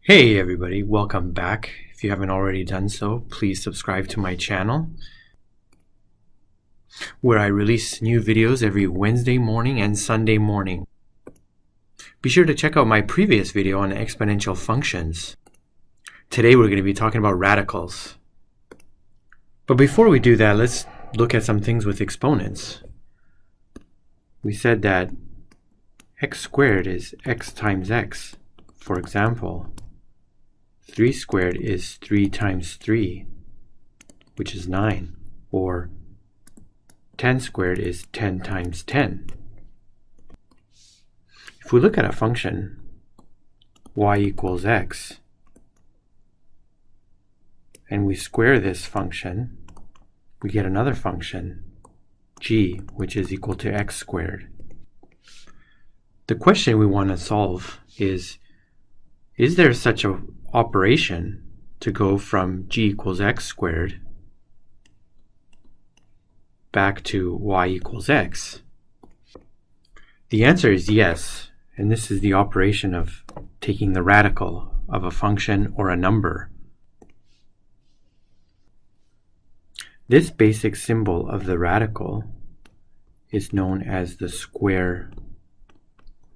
Hey everybody, welcome back. If you haven't already done so, please subscribe to my channel where I release new videos every Wednesday morning and Sunday morning. Be sure to check out my previous video on exponential functions. Today we're going to be talking about radicals. But before we do that, let's look at some things with exponents. We said that x squared is x times x. For example, 3 squared is 3 times 3, which is 9. Or 10 squared is 10 times 10. If we look at a function, y equals x, and we square this function, we get another function, g, which is equal to x squared. The question we want to solve is there such an operation to go from g equals x squared back to y equals x? The answer is yes, and this is the operation of taking the radical of a function or a number. This basic symbol of the radical is known as the square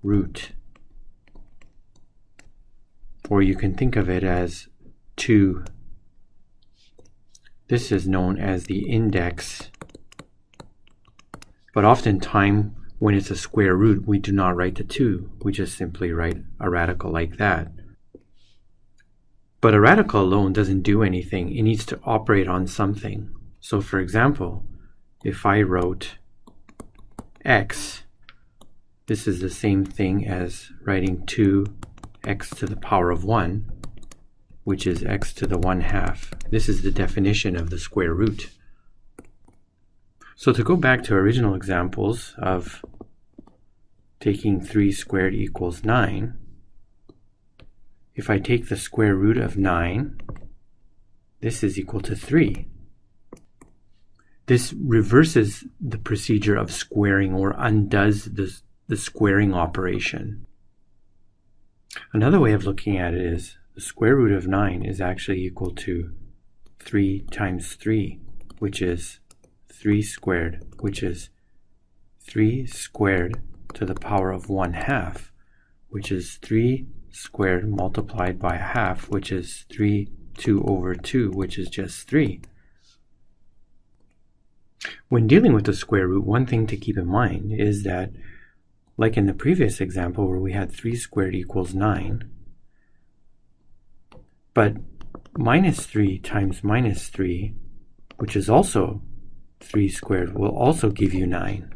root. Or you can think of it as 2. This is known as the index, but oftentimes when it's a square root we do not write the 2, we just simply write a radical like that. But a radical alone doesn't do anything, it needs to operate on something. So for example, if I wrote x, this is the same thing as writing 2x to the power of 1, which is x to the 1/2. This is the definition of the square root. So to go back to original examples of taking 3 squared equals 9, if I take the square root of 9, this is equal to 3. This reverses the procedure of squaring, or undoes the squaring operation. Another way of looking at it is the square root of 9 is actually equal to 3 times 3, which is 3 squared, which is 3 squared to the power of 1/2, which is 3 squared multiplied by 1/2, which is 2 over 2, which is just 3. When dealing with the square root, one thing to keep in mind is that, like in the previous example where we had 3 squared equals 9, but minus 3 times minus 3, which is also 3 squared, will also give you 9.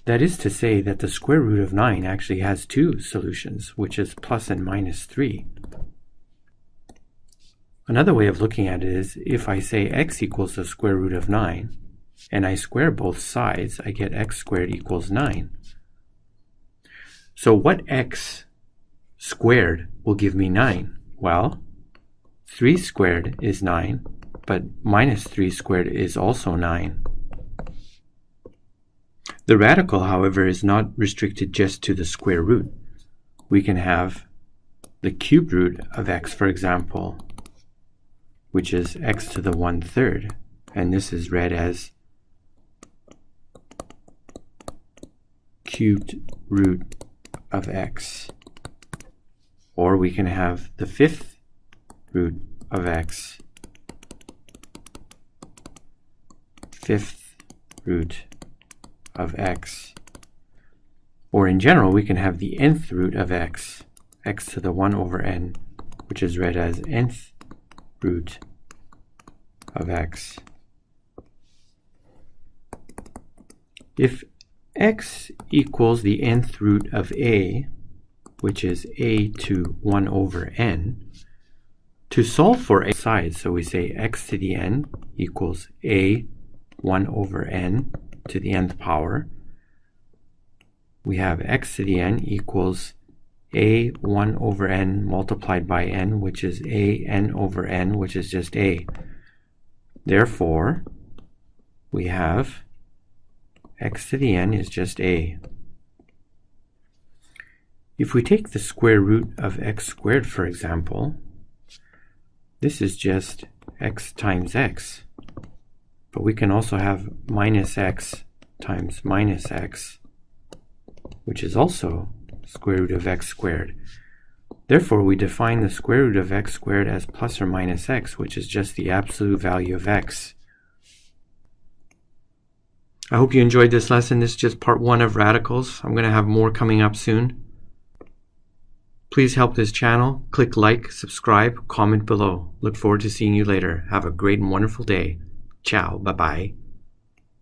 That is to say that the square root of 9 actually has 2 solutions, which is plus and minus 3. Another way of looking at it is, if I say x equals the square root of 9, and I square both sides, I get x squared equals 9. So what x squared will give me 9? Well, 3 squared is 9, but minus 3 squared is also 9. The radical, however, is not restricted just to the square root. We can have the cube root of x, for example, which is x to the 1/3, and this is read as cubed root of x. Or we can have the 5th root of x, 5th root of x. Or in general, we can have the nth root of x, x to the 1 over n, which is read as nth root of x. If x equals the nth root of a, which is a to 1 over n, to solve for a side, so we say x to the n equals a 1 over n to the nth power. We have x to the n equals a 1 over n multiplied by n, which is a n over n, which is just a. Therefore, we have x to the n is just a. If we take the square root of x squared, for example, this is just x times x. But we can also have minus x times minus x, which is also square root of x squared. Therefore, we define the square root of x squared as plus or minus x, which is just the absolute value of x. I hope you enjoyed this lesson. This is just part 1 of radicals. I'm going to have more coming up soon. Please help this channel. Click like, subscribe, comment below. Look forward to seeing you later. Have a great and wonderful day. Ciao. Bye-bye.